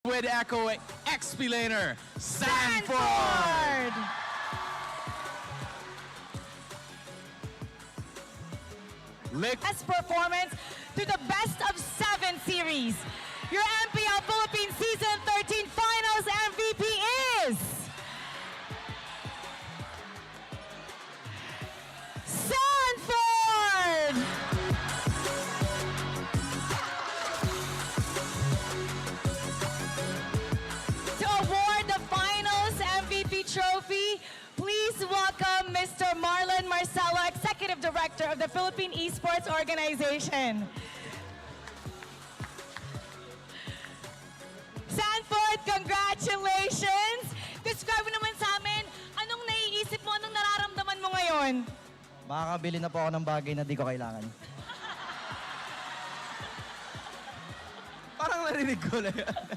with Echo Explainer, Sanford! Best performance to the best of 7 series. Your MPL Philippines Season 13 Finals MVP is... Sanford! To award the Finals MVP trophy, please welcome Mr. Marlon Marcelo, Executive Director of the Philippine Esports Organization. Sanford, congratulations! Describe mo naman sa amin, anong naiisip mo, anong nararamdaman mo ngayon? Makakabili na po ako ng bagay na di ko kailangan. Parang narinig ko na yan.